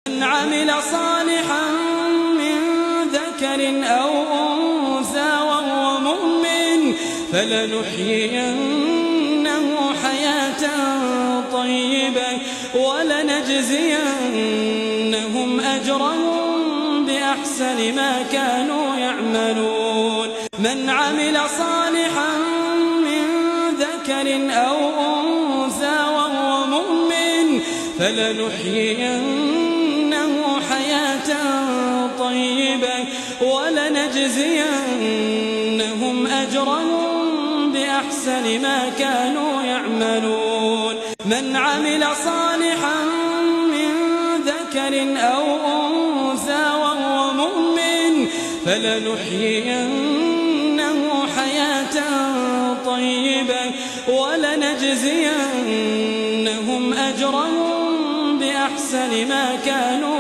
من عمل صالحا من ذكر أو أنثى وهو مؤمن فلنحيينه حياة طيبة ولنجزينهم أجرهم بأحسن ما كانوا يعملون. من عمل صالحا من ذكر أو أنثى وهو مؤمن فلنحيينه حياة طيبة ولنجزينهم أجرهم بأحسن ما كانوا يعملون. من عمل صالحا من ذكر أو أنثى وهو مؤمن فلنحيينه حياة طيبة ولنجزينهم أجرهم بأحسن ما كانوا